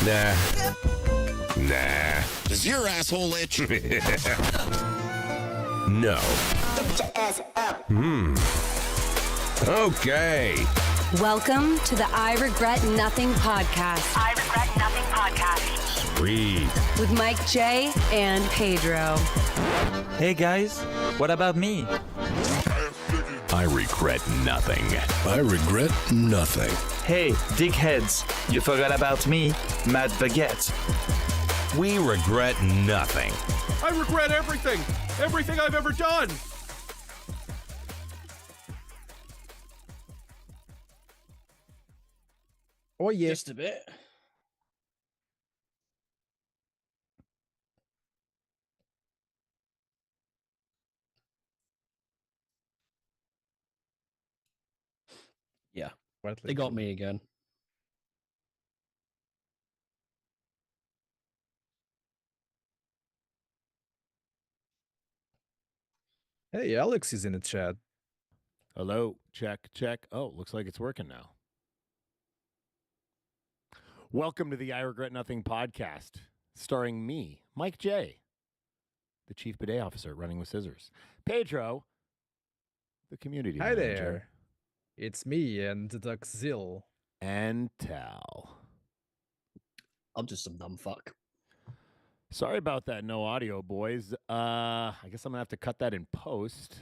Nah. Does your asshole itch? No. Get your ass up. Okay. Welcome to the I Regret Nothing podcast. I Regret Nothing podcast. Sweet. With Mike J and Pedro. Hey guys, what about me? I regret nothing. I regret nothing. Hey, dickheads, you forgot about me, Matt Baguette. We regret nothing. I regret everything! Everything I've ever done! Oh, yeah. Just a bit. Yeah, they got me again. Hey, Alex is in the chat. Hello, check, check. Oh, looks like it's working now. Welcome to the I Regret Nothing podcast, starring me, Mike J., the Chief Bidet Officer running with scissors. Pedro, the community Hi manager. there. It's me and Duckzil. And Tal. I'm just some dumb fuck. Sorry about that no audio, boys. I guess I'm going to have to cut that in post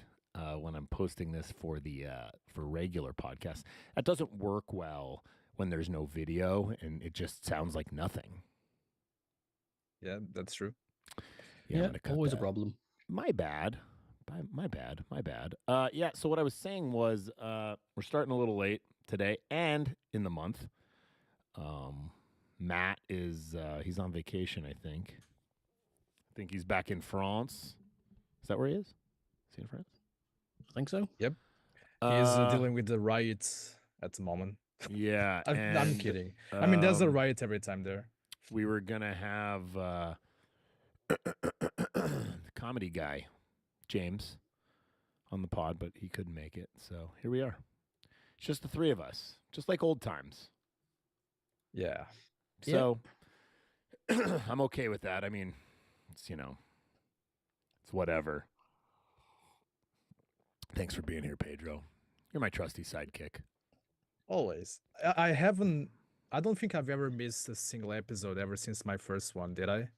when I'm posting this for the for regular podcasts. That doesn't work well when there's no video and it just sounds like nothing. Yeah, that's true. Yeah, I'm gonna cut always that. a problem. My bad. My bad. Yeah, so what I was saying was we're starting a little late today and in the month. Matt is he's on vacation, I think. I think he's back in France. Is that where he is? Is he in France? I think so. Yep. He's dealing with the riots at the moment. Yeah. I'm kidding. I mean, there's a riot every time there. We were going to have the comedy guy, James, on the pod, but he couldn't make it. So here we are. It's just the three of us, just like old times. Yeah. So I'm okay with that. I mean, it's, it's whatever. Thanks for being here, Pedro. You're my trusty sidekick. Always. I don't think I've ever missed a single episode ever since my first one, did I?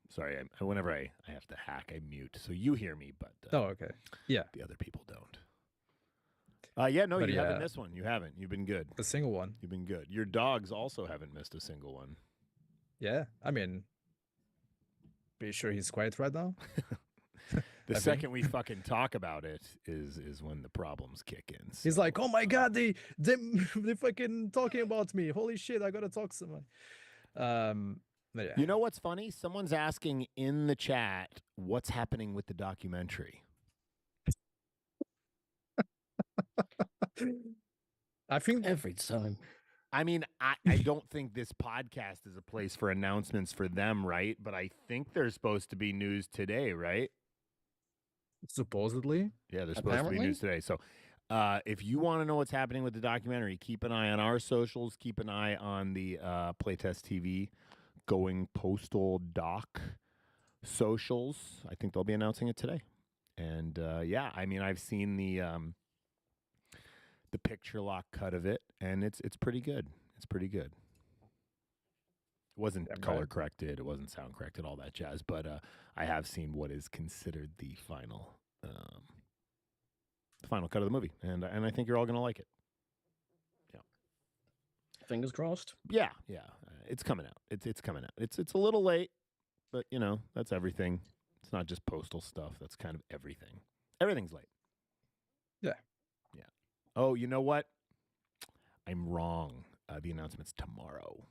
Sorry, whenever I have to hack, I mute. So you hear me, but Oh, okay. Yeah. the other people don't. You But haven't missed one. You haven't. You've been good. A single one. You've been good. Your dogs also haven't missed a single one. Yeah. I mean, pretty sure he's quiet right now. The second we fucking talk about it is when the problems kick in. So. He's like, oh my god, they fucking talking about me. Holy shit, I gotta talk to someone. But yeah. You know what's funny? Someone's asking in the chat what's happening with the documentary. I think Every time. I mean, I don't think this podcast is a place for announcements for them, right? But I think there's supposed to be news today, right? supposedly. Yeah, there's supposed to be news today. So if you want to know what's happening with the documentary, keep an eye on our socials. Keep an eye on the Playtest TV Going Postal doc socials. I think they'll be announcing it today. And yeah, I mean, I've seen the picture lock cut of it, and it's pretty good. It's pretty good. It wasn't color corrected. It wasn't sound corrected, all that jazz. But I have seen what is considered the final cut of the movie, and I think you're all gonna like it. Yeah. Fingers crossed. Yeah. It's coming out. It's coming out. It's a little late, but that's everything. It's not just Postal stuff. That's kind of everything. Everything's late. Yeah. Oh, you know what? I'm wrong. The announcement's tomorrow.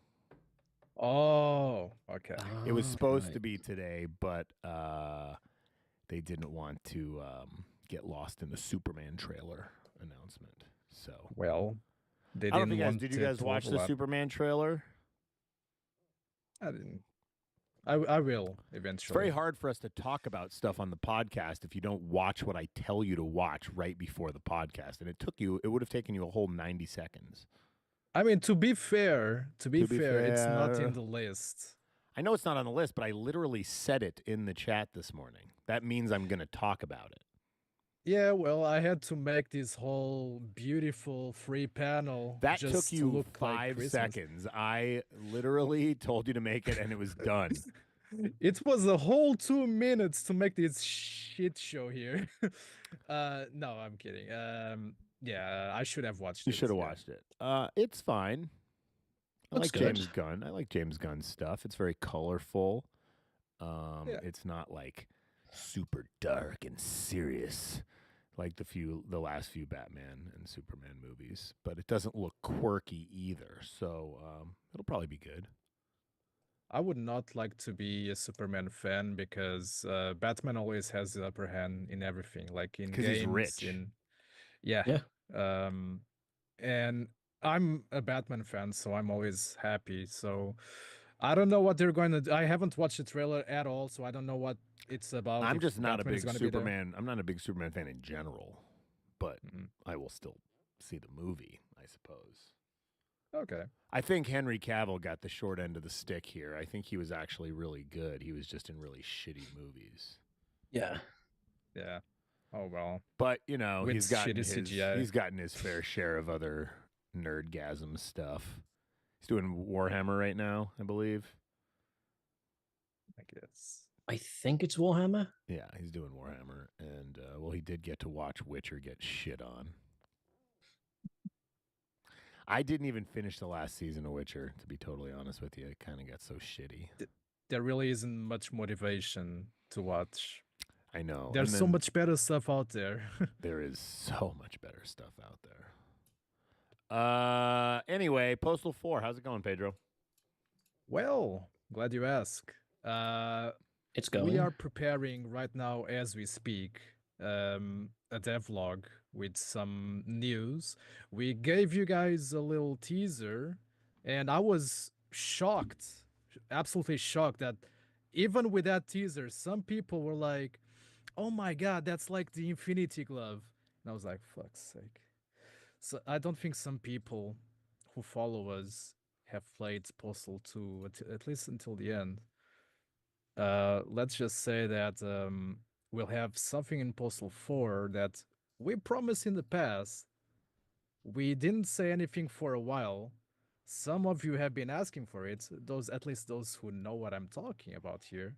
Oh, okay. It was supposed to be today, but they didn't want to get lost in the Superman trailer announcement. So, Well, they I don't didn't know if want did you to guys watch the overlap. Superman trailer? I didn't. I will It's eventually. very hard for us to talk about stuff on the podcast if you don't watch what I tell you to watch right before the podcast. And it would have taken you a whole 90 seconds. I mean, to be fair, it's not fair. in the list. I know it's not on the list, but I literally said it in the chat this morning. That means I'm going to talk about it. Yeah, well, I had to make this whole beautiful free panel That just took to you look like 5 Christmas. seconds. I literally told you to make it, and it was done. It was a whole 2 minutes to make this shit show here. No, I'm kidding. Yeah, I should have watched You it. should have yeah. watched it. It's fine. I Looks like good. James Gunn. I like James Gunn's stuff. It's very colorful. Yeah. It's not like super dark and serious like the last few Batman and Superman movies, but it doesn't look quirky either. So it'll probably be good. I would not like to be a Superman fan because Batman always has the upper hand in everything, like in 'Cause games. he's rich. Yeah. And I'm a Batman fan, so I'm always happy. So I don't know what they're going to do. I haven't watched the trailer at all, so I don't know what it's about. I'm if just not Batman a is big gonna be there. Superman. I'm not a big Superman fan in general, but Mhm. I will still see the movie, I suppose. Okay. I think Henry Cavill got the short end of the stick here. I think he was actually really good. He was just in really shitty movies. Yeah. Yeah. Oh well. But With he's gotten his- CGI. he's gotten his fair share of other nerdgasm stuff. He's doing Warhammer right now, I believe. I guess. I think it's Warhammer. Yeah, he's doing Warhammer, and he did get to watch Witcher get shit on. I didn't even finish the last season of Witcher, to be totally honest with you. It kind of got so shitty. There really isn't much motivation to watch. I know. There's and so then much better stuff out there. There is so much better stuff out there. Anyway, Postal 4, how's it going, Pedro? Well, glad you ask. It's going. We are preparing right now as we speak a devlog with some news. We gave you guys a little teaser, and I was shocked, absolutely shocked that even with that teaser, some people were like, "Oh my god, that's like the Infinity Glove," and I was like, "Fuck's sake." So I don't think some people who follow us have played Postal 2 at least until the end. Let's just say that we'll have something in Postal 4 that we promised in the past. We didn't say anything for a while. Some of you have been asking for it, at least those who know what I'm talking about here.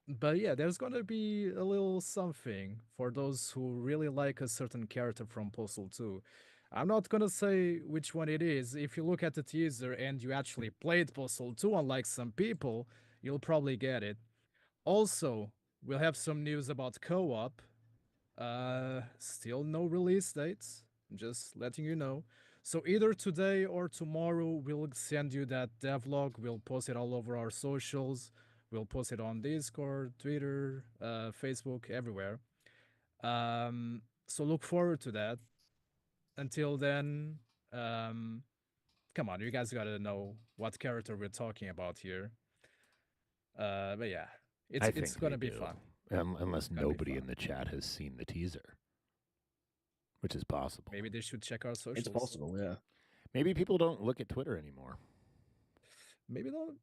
But yeah, there's gonna be a little something for those who really like a certain character from Postal 2. I'm not gonna say which one it is. If you look at the teaser and you actually played Postal 2, unlike some people, you'll probably get it. Also, we'll have some news about co-op. Still no release dates. Just letting you know. So either today or tomorrow, we'll send you that devlog. We'll post it all over our socials. We'll post it on Discord, Twitter, Facebook, everywhere. So look forward to that. Until then, come on, you guys gotta know what character we're talking about here. But yeah, I it's think gonna they be do. fun. Unless gonna be nobody fun. in the chat has seen the teaser, which is possible. Maybe they should check our socials. It's possible, yeah. Maybe people don't look at Twitter anymore. Maybe not.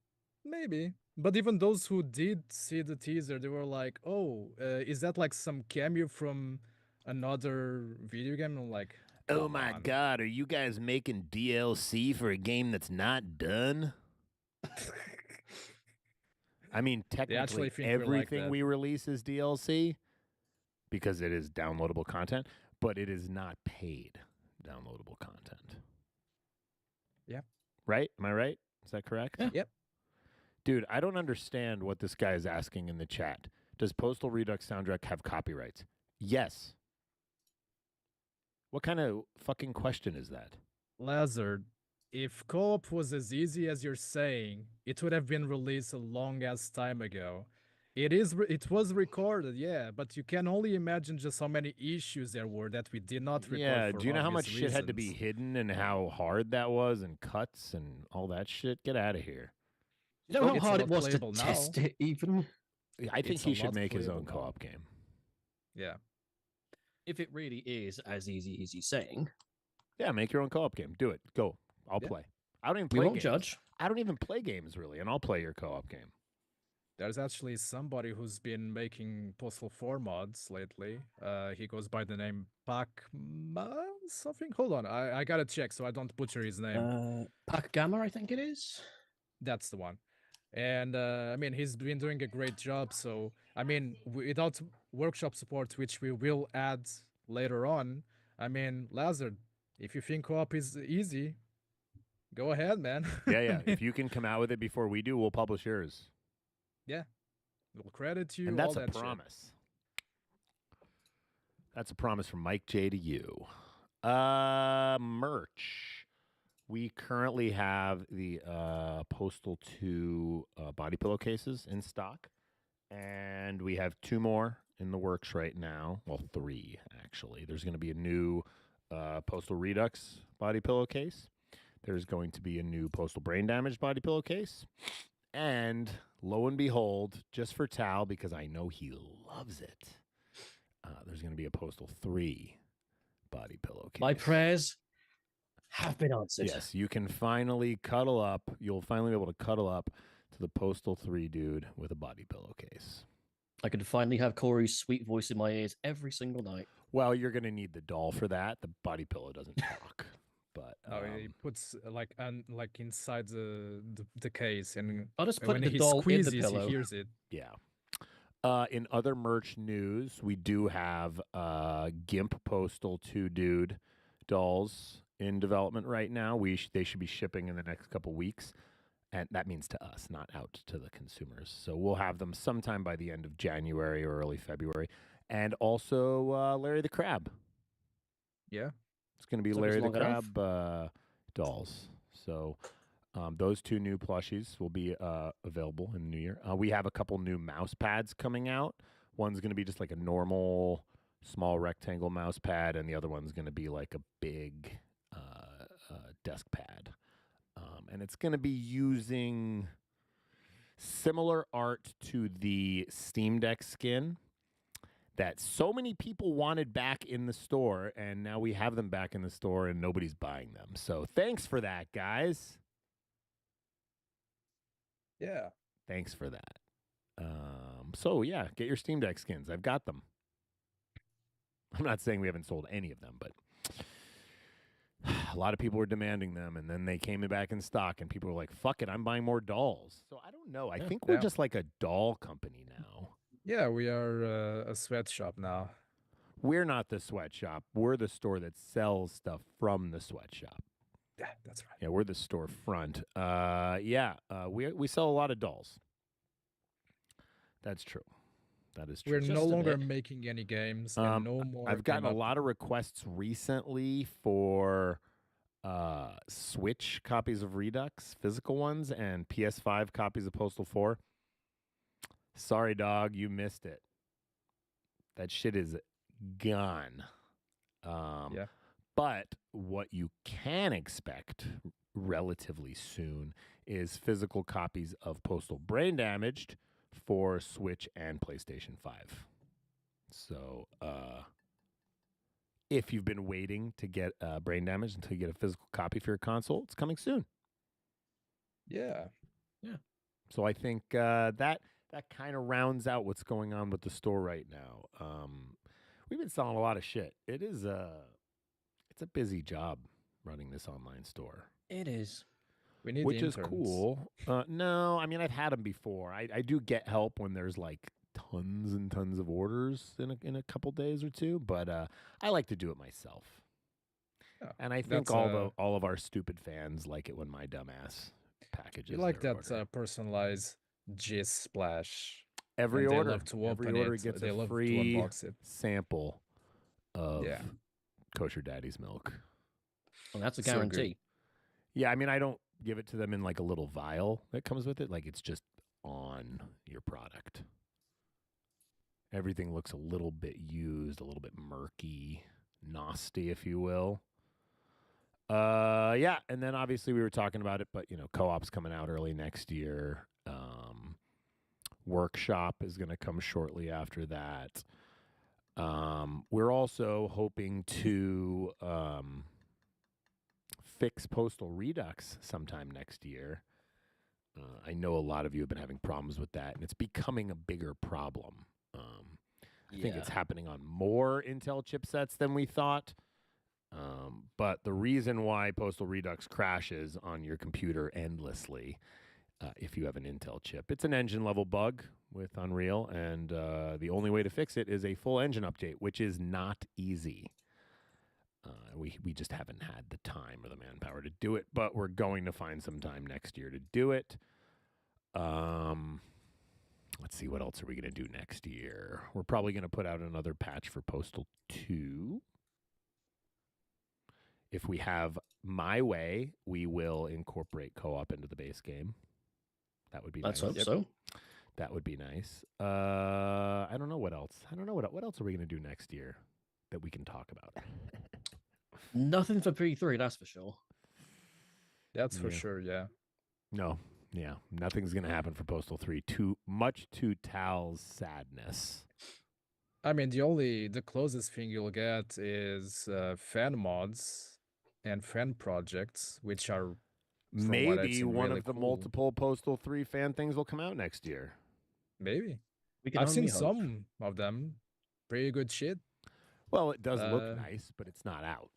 Maybe. But even those who did see the teaser, they were like, "Oh, is that like some cameo from another video game?" I'm like, Oh "Come my on." god, are you guys making DLC for a game that's not done? I mean, actually technically, think we're like everything that. we release is DLC because it is downloadable content, but it is not paid downloadable content. Yep. Right? Am I right? Is that correct? Yeah. Yep. Dude, I don't understand what this guy is asking in the chat. Does Postal Redux soundtrack have copyrights? Yes. What kind of fucking question is that? Lazard, if co-op was as easy as you're saying, it would have been released a long ass time ago. It was recorded, yeah, but you can only imagine just how many issues there were that we did not record. Yeah, for do you know how much obvious shit had to be reasons. hidden and how hard that was and cuts and all that shit? Get out of here. You know how It's a hard it lot was to playable now. test it, even? I think It's a he should lot make his playable own now. co-op game. Yeah. If it really is as easy as you're saying, Yeah, make your own co-op game. Do it. Go. I'll Yeah. play. I don't even We play won't games. judge. I don't even play games really, and I'll play your co-op game. There's actually somebody who's been making Postal 4 mods lately. He goes by the name Pacma something. Hold on, I gotta check so I don't butcher his name. Pack Gamma, I think it is. That's the one. And I mean, he's been doing a great job. So I mean, without workshop support, which we will add later on, I mean, Lazard, if you think co-op is easy, go ahead, man. Yeah. If you can come out with it before we do, we'll publish yours. Yeah, we'll credit you. And that's all a that shit. promise. That's a promise from Mike J to you. Merch. We currently have the Postal 2 body pillowcases in stock. And we have 2 more in the works right now. Well, 3, actually. There's going to be a new Postal Redux body pillowcase. There's going to be a new Postal Brain Damage body pillowcase. And lo and behold, just for Tal, because I know he loves it, there's going to be a Postal 3 body pillowcase. My prayers have been answered. Yes, you can finally cuddle up. You'll finally be able to cuddle up to the Postal 3 dude with a body pillowcase. I can finally have Corey's sweet voice in my ears every single night. Well, you're going to need the doll for that. The body pillow doesn't talk. But No, he puts like inside the case, and I'll just put when the he doll in the squeezes, pillow. he hears it. Yeah. In other merch news, we do have GIMP Postal 2 dude dolls in development right now. They should be shipping in the next couple weeks. And that means to us, not out to the consumers. So we'll have them sometime by the end of January or early February. And also Larry the Crab. Yeah. It's going to be Took us Larry the long enough. Crab dolls. So those 2 new plushies will be available in the new year. We have a couple new mouse pads coming out. One's going to be just like a normal small rectangle mouse pad, and the other one's going to be like a big desk pad. And it's going to be using similar art to the Steam Deck skin that so many people wanted back in the store, and now we have them back in the store and nobody's buying them. So thanks for that, guys. Yeah. Thanks for that. So yeah, get your Steam Deck skins. I've got them. I'm not saying we haven't sold any of them, but a lot of people were demanding them, and then they came back in stock, and people were like, fuck it, I'm buying more dolls. So I don't know. I think we're just like a doll company now. Yeah, we are a sweatshop now. We're not the sweatshop. We're the store that sells stuff from the sweatshop. Yeah, that's right. Yeah, we're the storefront. We sell a lot of dolls. That's true. That is true. We're Just no a longer bit. making any games. And no more. I've gotten a came up- lot of requests recently for Switch copies of Redux, physical ones, and PS5 copies of Postal 4. Sorry, dog, you missed it. That shit is gone. Yeah. But what you can expect relatively soon is physical copies of Postal Brain Damaged for Switch and PlayStation 5. So if you've been waiting to get Brain Damaged until you get a physical copy for your console, it's coming soon. Yeah. So I think that kind of rounds out what's going on with the store right now. We've been selling a lot of shit. It's a busy job running this online store. It is. We need Which the is interns. cool. No, I mean, I've had them before. I do get help when there's like tons and tons of orders in a couple days or two, but I like to do it myself. Yeah, And I think that's, all of our stupid fans like it when my dumbass packages. You like their that order. personalized gist splash. Every and they order, love to every open order it. gets They a love to free unbox it. sample of Yeah. Kosher Daddy's milk. Well, that's a So good. guarantee. Yeah, I mean, I don't give it to them in like a little vial that comes with it. Like it's just on your product. Everything looks a little bit used, a little bit murky, nasty, if you will. Yeah, and then obviously we were talking about it, but co-op's coming out early next year. Workshop is going to come shortly after that. We're also hoping to fix Postal Redux sometime next year. I know a lot of you have been having problems with that, and it's becoming a bigger problem. I think it's happening on more Intel chipsets than we thought. But the reason why Postal Redux crashes on your computer endlessly, if you have an Intel chip, it's an engine level bug with Unreal, and the only way to fix it is a full engine update, which is not easy. We just haven't had the time or the manpower to do it, but we're going to find some time next year to do it. Let's see, what else are we going to do next year? We're probably going to put out another patch for Postal 2. If we have my way, we will incorporate co-op into the base game. That would be Let's nice. hope so. That would be nice. I don't know what else. I don't know what else are we going to do next year that we can talk about. Nothing for P3, that's for sure. That's for Yeah. sure. Yeah. No, yeah, nothing's going to happen for Postal 3. Too much to Tal's sadness. I mean, the closest thing you'll get is fan mods and fan projects, which are from what I've Maybe seen, one really of the cool. multiple Postal 3 fan things will come out next year. Maybe. We can I've seen only hope. some of them. Pretty good shit. Well, it does look Uh, nice, but it's not out.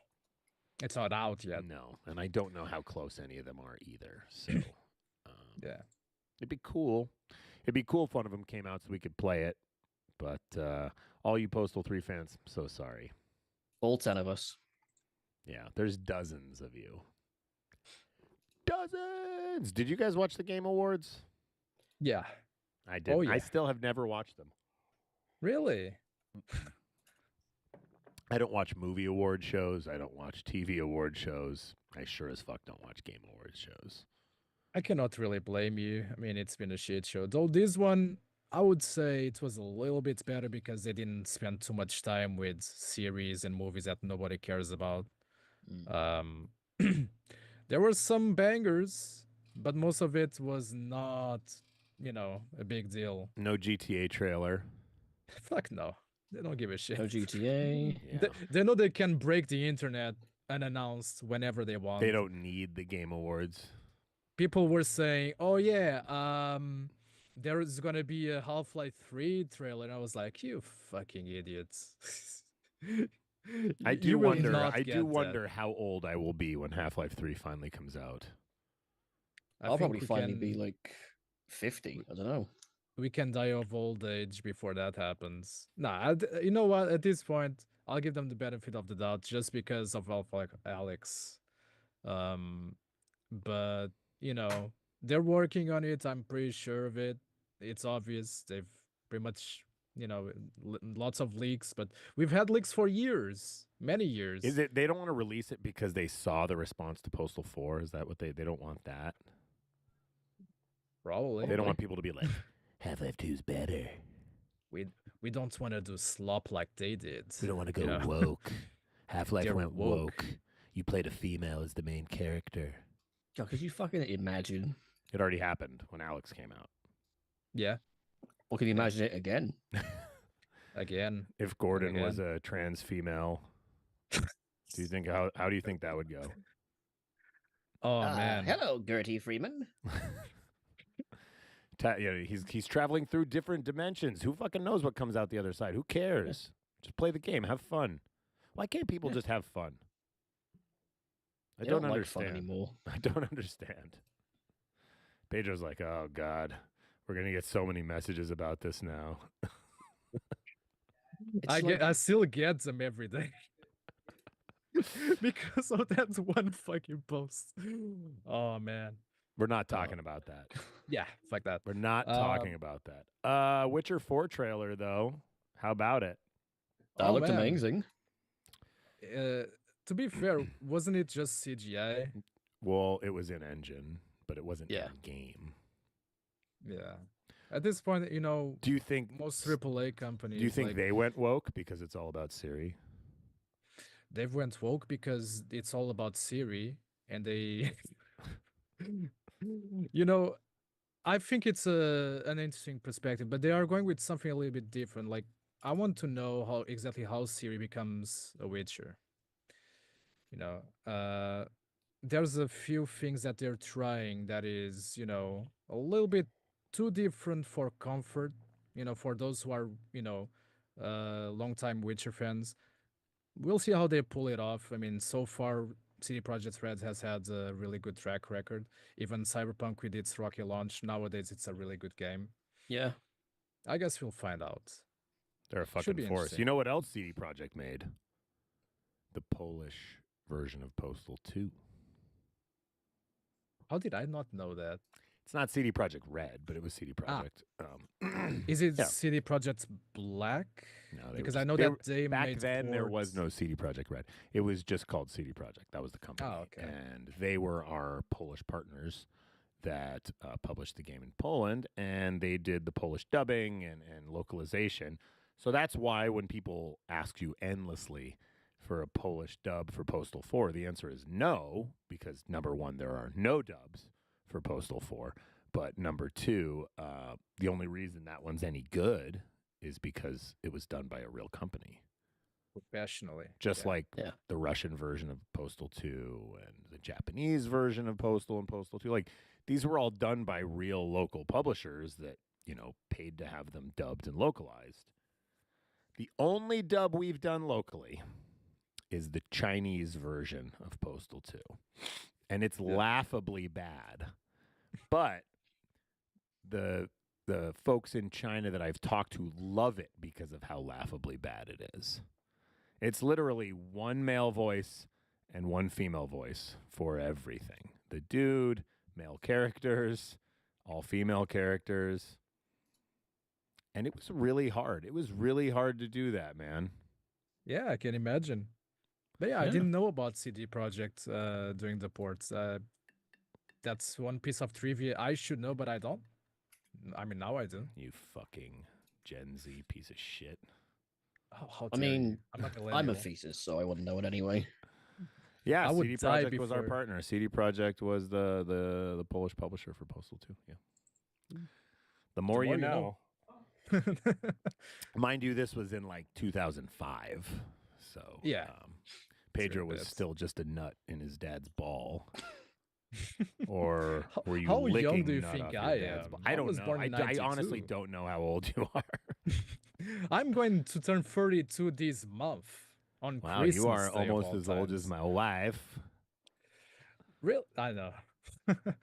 It's not out yet. No, and I don't know how close any of them are either. So, Yeah. it'd be cool. It'd be cool if one of them came out so we could play it. But all you Postal 3 fans, I'm so sorry. All 10 of us. Yeah, there's dozens of you. Dozens! Did you guys watch the Game Awards? Yeah. I did. Oh, yeah. I still have never watched them. Really? I don't watch movie award shows. I don't watch TV award shows. I sure as fuck don't watch Game Awards shows. I cannot really blame you. I mean, it's been a shit show. Though this one, I would say it was a little bit better because they didn't spend too much time with series and movies that nobody cares about. There were some bangers, but most of it was not, a big deal. No GTA trailer. Fuck no. They don't give a shit. No GTA. Yeah. They know they can break the internet unannounced whenever they want. They don't need the Game Awards. People were saying, "Oh yeah, there is gonna be a Half-Life 3 trailer," and I was like, "You fucking idiots!" I You do will wonder. not I get do that. wonder how old I will be when Half-Life 3 finally comes out. I I'll think probably we finally can- be like 50. I don't know. we can die of old age before that happens. Nah, you know what? At this point, I'll give them the benefit of the doubt just because of like Alex. But they're working on it. I'm pretty sure of it. It's obvious. They've pretty much, lots of leaks, but we've had leaks for years, many years. Is it they don't want to release it because they saw the response to Postal 4? Is that what they don't want that? Probably. They don't want people to be like, Half-Life 2's better. We don't want to do slop like they did. We don't want to go you know? woke. Half-Life They're went woke. woke. You played a female as the main character. God, could you fucking imagine? It already happened when Alex came out. Yeah. Or can you imagine it again? Again. If Gordon was a trans female, do you think how do you think that would go? Oh man. Hello, Gertie Freeman. He's traveling through different dimensions. Who fucking knows what comes out the other side? Who cares? Just play the game, have fun. Why can't people just have fun? I They don't like fun understand anymore. I don't understand. Pedro's like, oh God, we're gonna get so many messages about this now. I still get them every day. Because of that one fucking post. Oh man. We're not talking about that. Yeah, fuck that. We're not talking about that. Witcher 4 trailer though. How about it? That looked man. amazing. To be fair, wasn't it just CGI? Well, it was in engine, but it wasn't Yeah. in game. Yeah. At this point, Do you think most AAA companies. Do you think like, they went woke because it's all about Siri? they've went woke because it's all about Siri, and they, I think it's an interesting perspective, but they are going with something a little bit different. Like, I want to know exactly how Siri becomes a Witcher. there's a few things that they're trying that is, a little bit too different for comfort, for those who are, long-time Witcher fans. We'll see how they pull it off. I mean, so far, CD Projekt Red has had a really good track record. Even Cyberpunk with its rocky launch, nowadays it's a really good game. Yeah. I guess we'll find out. They're a Should fucking be force. interesting. You know what else CD Projekt made? The Polish version of Postal 2. How did I not know that? It's not CD Projekt Red, but it was CD Projekt. Is it Yeah. CD Projekt Black? No, Because I know that they back made then there was ports. no CD Projekt Red. It was just called CD Projekt. That was the company. Oh, okay. And they were our Polish partners that published the game in Poland, and they did the Polish dubbing and localization. So that's why when people ask you endlessly for a Polish dub for Postal 4, the answer is no, because number one, there are no dubs for Postal 4. But number two, the only reason that one's any good is because it was done by a real company. Professionally. Just yeah. like Yeah. the Russian version of Postal 2 and the Japanese version of Postal and Postal 2. Like, these were all done by real local publishers that, paid to have them dubbed and localized. The only dub we've done locally is the Chinese version of Postal 2. And it's laughably bad. But the folks in China that I've talked to love it because of how laughably bad it is. It's literally one male voice and one female voice for everything. The dude, male characters, all female characters. And it was really hard. It was really hard to do that, man. Yeah, I can imagine. But yeah, I Yeah. didn't know about CD Projekt doing the ports. That's one piece of trivia I should know, but I don't. I mean, now I do. You fucking Gen Z piece of shit. How I dare you. mean, I'm a I'm a millennial. fetus, so I wouldn't know it anyway. Yeah, I would CD die Projekt was our before- partner. CD Projekt was the Polish publisher for Postal 2. Yeah. The more you know. Mind you, this was in like 2005. So Yeah. Pedro Sure, was that's- still just a nut in his dad's ball. Or How- were you how young licking do you nut think off your I dad's am? ball? I I don't was know. born in I honestly 92. don't know how old you are. I'm going to turn 32 this month on Wow, Christmas you are Day of almost all as old as times. my wife. Real? I know.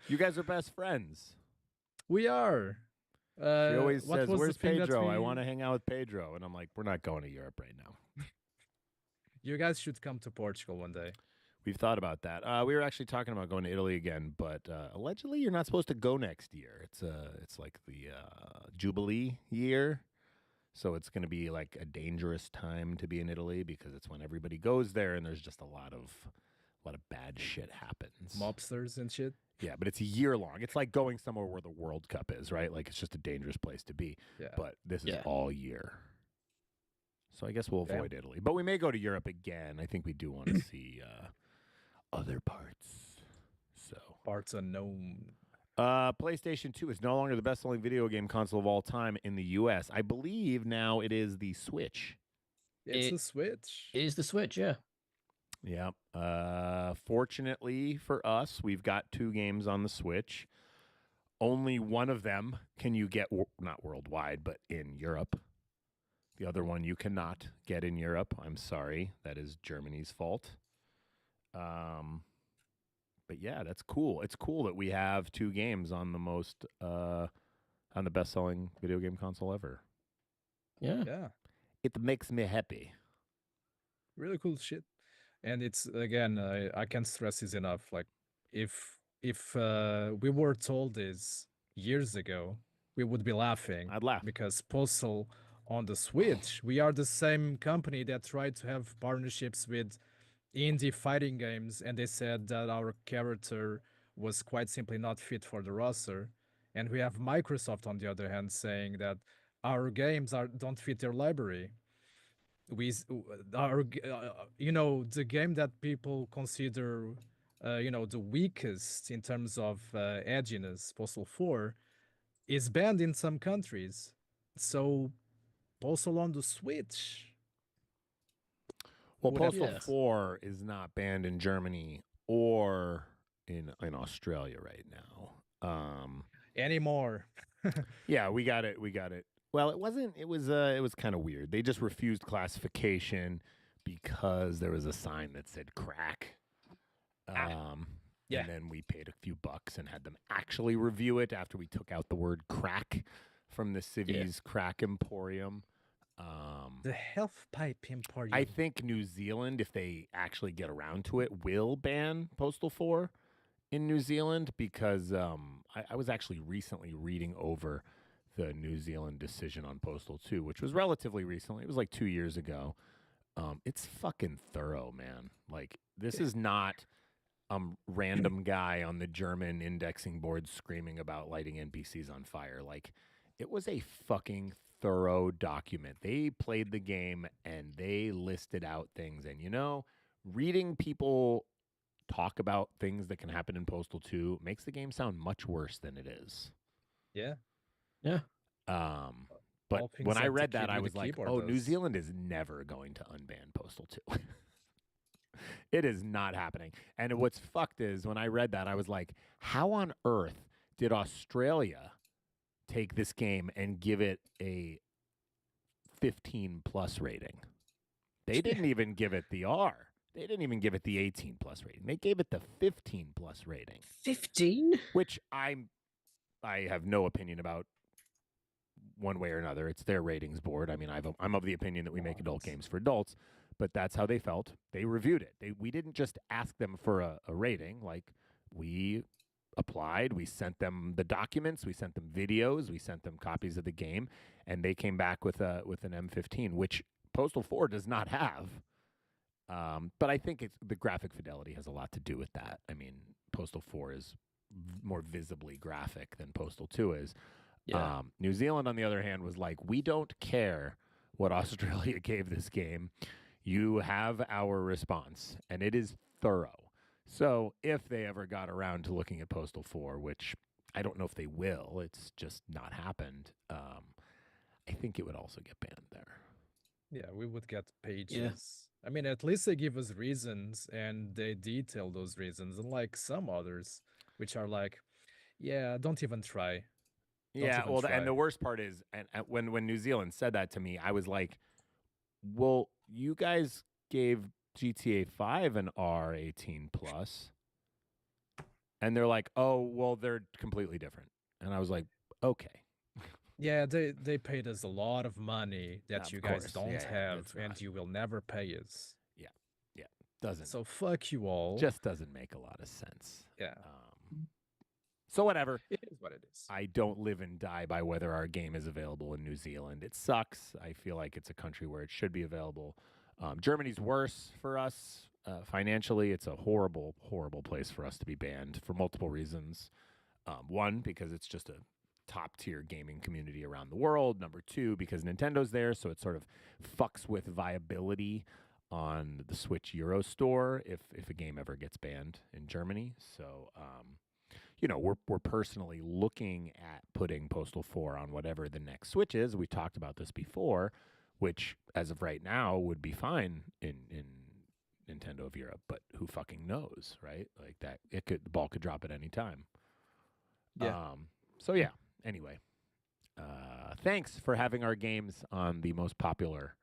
You guys are best friends. We are. She always what says, was the "Where's thing that Pedro? I we- want to hang out with Pedro." And I'm like, "We're not going to Europe right now." You guys should come to Portugal one day. We've thought about that. We were actually talking about going to Italy again, but allegedly you're not supposed to go next year. It's like the Jubilee year, so it's going to be like a dangerous time to be in Italy because it's when everybody goes there, and there's just a lot of bad shit happens. Mobsters and shit. Yeah, but it's a year long. It's like going somewhere where the World Cup is, right? Like it's just a dangerous place to be. Yeah. But this is Yeah. all year. So I guess we'll Damn. avoid Italy. But we may go to Europe again. I think we do want to see other parts. So Parts unknown. PlayStation 2 is no longer the best-selling video game console of all time in the U.S. I believe now it is the Switch. It's It a Switch. It is the Switch, yeah. Yeah. Fortunately for us, we've got 2 games on the Switch. Only one of them can you get, not worldwide, but in Europe. The other one you cannot get in Europe. I'm sorry. That is Germany's fault. But yeah, that's cool. It's cool that we have 2 games on the best-selling video game console ever. Yeah. Yeah. It makes me happy. Really cool shit. And it's again, I can't stress this enough. Like, if we were told this years ago, we would be laughing. I'd laugh. Because Postal on the Switch, we are the same company that tried to have partnerships with indie fighting games, and they said that our character was quite simply not fit for the roster. And we have Microsoft on the other hand saying that our games don't fit their library. The game that people consider the weakest in terms of edginess, Postal 4, is banned in some countries. So Postal on the Switch. Well, would have- Postal Yeah. 4 is not banned in Germany or in Australia right now. Anymore. Yeah, we got it. Well, it wasn't. It was kind of weird. They just refused classification because there was a sign that said crack. Yeah. And then we paid a few bucks and had them actually review it after we took out the word crack from the Civi's Crack Emporium. The Health Pipe Emporium. I think New Zealand, if they actually get around to it, will ban Postal 4 in New Zealand because I was actually recently reading over the New Zealand decision on Postal 2, which was relatively recently. It was like 2 years ago. It's fucking thorough, man. Like, this is not random guy on the German indexing board screaming about lighting NPCs on fire. Like, it was a fucking thorough document. They played the game and they listed out things. And, reading people talk about things that can happen in Postal 2 makes the game sound much worse than it is. Yeah. Yeah. But things when I that the read that, key- I the was like, keyboard oh, New does. Zealand is never going to unban Postal 2. It is not happening. And what's fucked is when I read that, I was like, how on earth did Australia take this game and give it a 15 plus rating? They didn't even give it the R. They didn't even give it the 18 plus rating. They gave it the 15 plus rating, 15? which I have no opinion about one way or another. It's their ratings board. I mean, I'm of the opinion that we make adult games for adults, but that's how they felt. They reviewed it. We didn't just ask them for a rating. Like, we applied, we sent them the documents, we sent them videos, we sent them copies of the game, and they came back with an M15, which Postal 4 does not have. But I think the graphic fidelity has a lot to do with that. I mean, Postal 4 is more visibly graphic than Postal 2 is. Yeah. New Zealand, on the other hand, was like, we don't care what Australia gave this game. You have our response, and it is thorough. So if they ever got around to looking at Postal 4, which I don't know if they will, it's just not happened, I think it would also get banned there. Yeah, we would get pages. I mean, at least they give us reasons and they detail those reasons, unlike some others, which are like, yeah, don't even try. Yeah, even well, try. and the worst part is, and when New Zealand said that to me, I was like, well, you guys gave GTA 5 an R18 plus, and they're like, oh, well, they're completely different. And I was like, okay. Yeah, they paid us a lot of money that Of you guys course. don't Yeah, have, that's and right. you will never pay us. Doesn't So fuck you all. just doesn't make a lot of sense. yeah, So whatever. it is what it is. I don't live and die by whether our game is available in New Zealand. It sucks. I feel like it's a country where it should be available. Germany's worse for us financially. It's a horrible, horrible place for us to be banned for multiple reasons. One, because it's just a top tier gaming community around the world. Number two, because Nintendo's there, so it sort of fucks with viability on the Switch Euro store if a game ever gets banned in Germany. So we're personally looking at putting Postal 4 on whatever the next Switch is. We talked about this before, which as of right now would be fine in Nintendo of Europe, but who fucking knows, right? Like that, the ball could drop at any time. Yeah. So yeah. Anyway, thanks for having our games on the most popular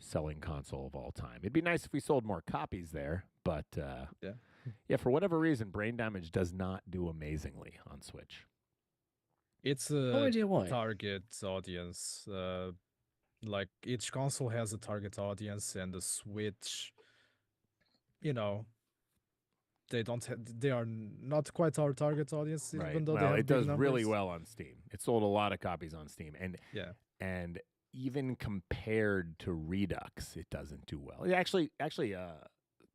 selling console of all time. It'd be nice if we sold more copies there, but yeah, for whatever reason, Brain Damage does not do amazingly on Switch. It's No a idea why. target audience. Like each console has a target audience, and the Switch, they are not quite our target audience, Right. even though they Well, have it big does really numbers. well on Steam. It sold a lot of copies on Steam, and even compared to Redux, it doesn't do well. Actually,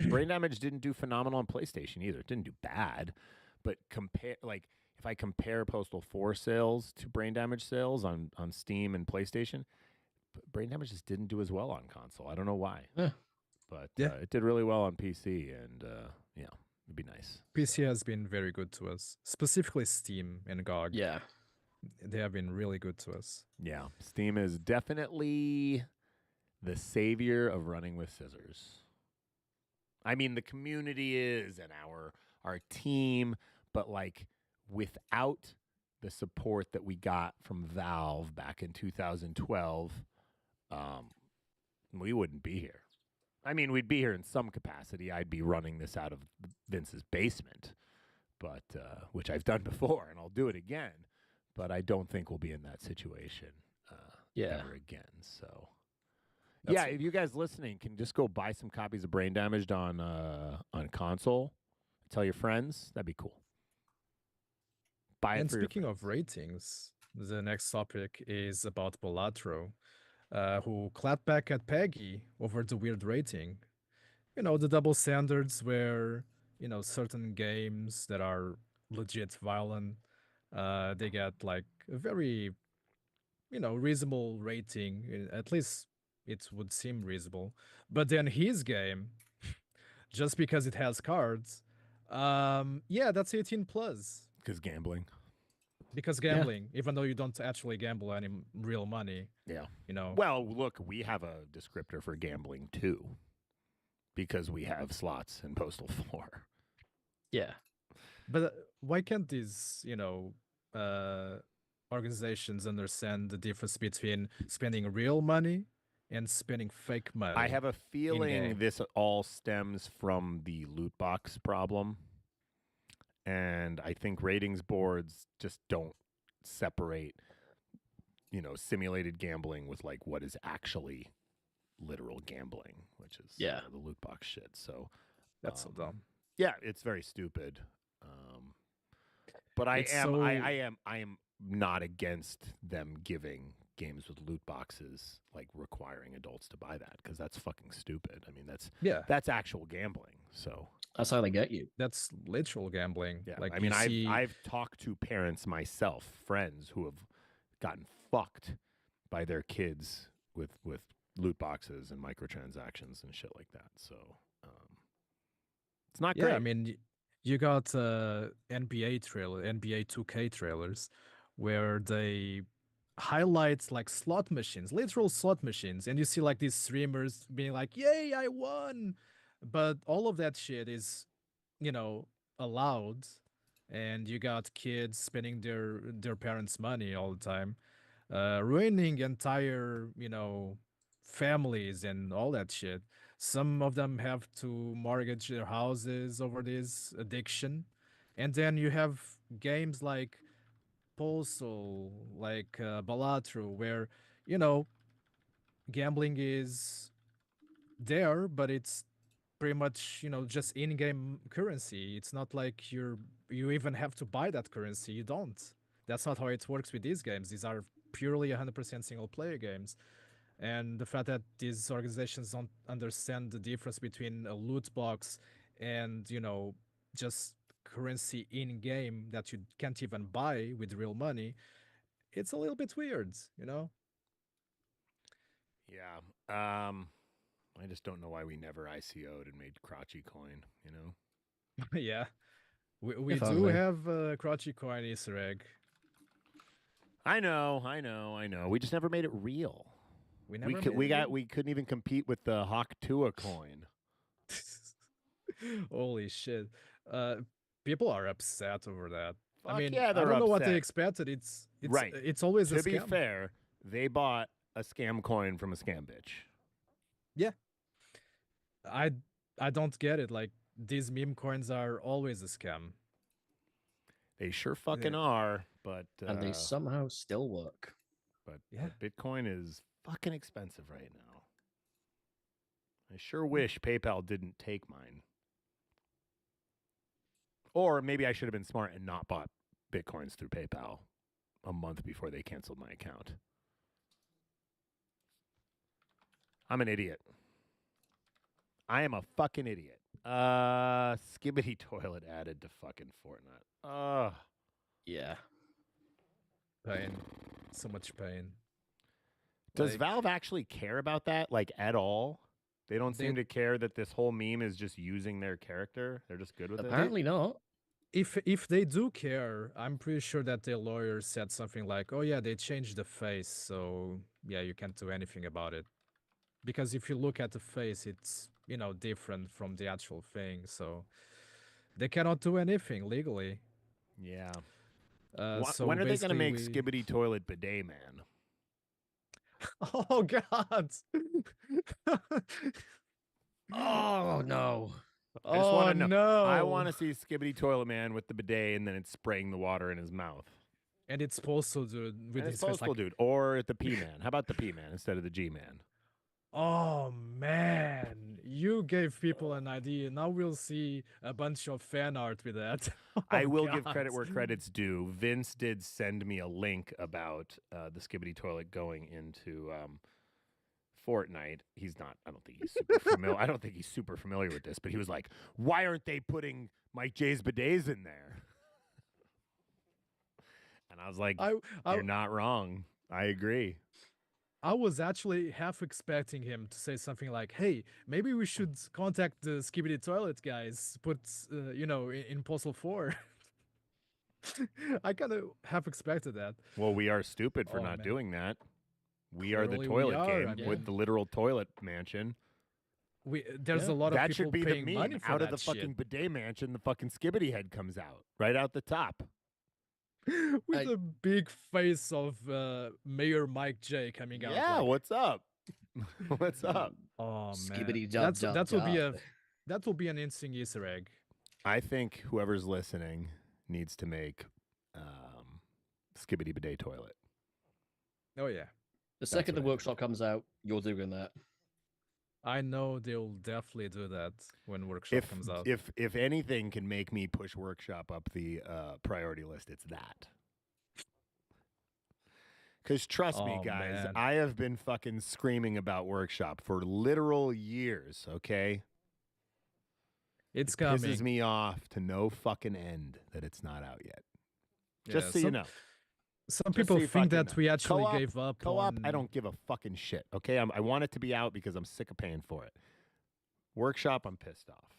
Brain Damage didn't do phenomenal on PlayStation either. It didn't do bad, but if I compare Postal 4 sales to Brain Damage sales on Steam and PlayStation, Brain Damage just didn't do as well on console. I don't know why. Yeah. But Yeah. it did really well on PC, and it'd be nice. PC has been very good to us, specifically Steam and GOG. Yeah. They have been really good to us. Yeah, Steam is definitely the savior of running with scissors. I mean, the community is, and our team, but like without the support that we got from Valve back in 2012, we wouldn't be here. I mean, we'd be here in some capacity. I'd be running this out of Vince's basement, but which I've done before, and I'll do it again. But I don't think we'll be in that situation ever again. So, yeah, if you guys listening can just go buy some copies of Brain Damaged on console, tell your friends, that'd be cool. Buy it. And for speaking your of ratings, the next topic is about Balatro, who clapped back at Peggy over the weird rating. You know, the double standards where, you know, certain games that are legit violent, they get like a very, you know, reasonable rating. At least it would seem reasonable. But then his game, just because it has cards, yeah, that's 18 plus. because gambling. Because gambling, even though you don't actually gamble any real money. Yeah. You know. Well, look, we have a descriptor for gambling too, because we have slots in Postal 4. Yeah. But why can't these, you know, organizations understand the difference between spending real money and spending fake money? I have a feeling in-game? this all stems from the loot box problem. And I think ratings boards just don't separate, you know, simulated gambling with like what is actually literal gambling, which is the loot box shit. So that's so dumb. Yeah, it's very stupid. But I am not against them giving games with loot boxes, like requiring adults to buy that, because that's fucking stupid. I mean, that's actual gambling. So that's how they get you. That's literal gambling. Yeah, like I mean, I've talked to parents myself, friends who have gotten fucked by their kids with loot boxes and microtransactions and shit like that. So it's not great. Yeah, I mean, you got NBA 2K trailers, where they highlight like slot machines, literal slot machines, and you see like these streamers being like, "Yay, I won!" But all of that shit is, you know, allowed, and you got kids spending their parents' money all the time, ruining entire, you know, families and all that shit. Some of them have to mortgage their houses over this addiction. And then you have games like Postal, like Balatro, where, you know, gambling is there, but it's pretty much, you know, just in-game currency. It's not like you even have to buy that currency. You don't. That's not how it works with these games. These are purely 100% single-player games. And the fact that these organizations don't understand the difference between a loot box and, you know, just currency in game that you can't even buy with real money, it's a little bit weird, you know? Yeah. I just don't know why we never ICO'd and made Crotchy coin, you know? Yeah. We If do only. have a Crotchy coin Easter egg. I know. We just never made it real. We couldn't even compete with the Hawk Tua coin. Holy shit. People are upset over that. Fuck I mean, yeah, I they're don't know what they upset. expected. It's Right. It's always a To be scam. fair, they bought a scam coin from a scam bitch. Yeah. I don't get it. Like, these meme coins are always a scam. They sure fucking are, but And they somehow still work. but Yeah. Bitcoin is fucking expensive right now. I sure wish PayPal didn't take mine. Or maybe I should have been smart and not bought Bitcoins through PayPal a month before they canceled my account. I'm an idiot. I am a fucking idiot. Skibbity toilet added to fucking Fortnite. Yeah. Pain. So much pain. Does Like, Valve actually care about that, like, at all? They don't seem They- to care that this whole meme is just using their character. They're just good with it. Apparently not. if they do care, I'm pretty sure that their lawyer said something like, "Oh yeah, they changed the face, so yeah, you can't do anything about it." Because if you look at the face, it's, you know, different from the actual thing. So They cannot do anything legally. Yeah. So when are they going to basically make we... Skibbity Toilet Bidet Man? Oh God! Oh no. I just want Oh to know. no! I want to see Skibbity Toilet Man with the bidet and then it's spraying the water in his mouth. And it's Postal Dude with And his it's face Postal like... Dude. Or the P Man. How about the P Man instead of the G Man? Oh man, you gave people an idea. Now we'll see a bunch of fan art with that. I Oh, will give credit God. where credit's due. Vince did send me a link about the Skibbity Toilet going into Fortnite. He's not. I don't think he's super familiar. I don't think he's super familiar with this. But he was like, "Why aren't they putting Mike J's bidets in there?" And I was like, "You're not wrong. I agree." I was actually half expecting him to say something like, "Hey, maybe we should contact the Skibidi Toilet guys, put in Postal 4." I kind of half expected that. Well, we are stupid for Oh, not man. doing that. We are the Clearly we toilet are, game I with mean. the literal toilet mansion. There's a lot of That people should be the paying money meme. for Out of that the fucking shit. bidet mansion, the fucking Skibbity head comes out right out the top. With a big face of Mayor Mike J coming out. Yeah, like, what's up? What's up? oh man, Skibbity dub dub that will be an interesting Easter egg. I think whoever's listening needs to make Skibbity bidet toilet. Oh yeah, The second the what I workshop comes out, you're doing that. I know they'll definitely do that when Workshop comes out. If anything can make me push Workshop up the priority list, it's that. Because trust me, Oh, guys, man. I have been fucking screaming about Workshop for literal years, okay? It's It coming. pisses me off to no fucking end that it's not out yet. Yeah, Just so you know. Some Just so people you think fucking that know. we actually Co-op, gave up Co-op, I on... don't give a fucking shit, okay? I want it to be out because I'm sick of paying for it. Workshop, I'm pissed off.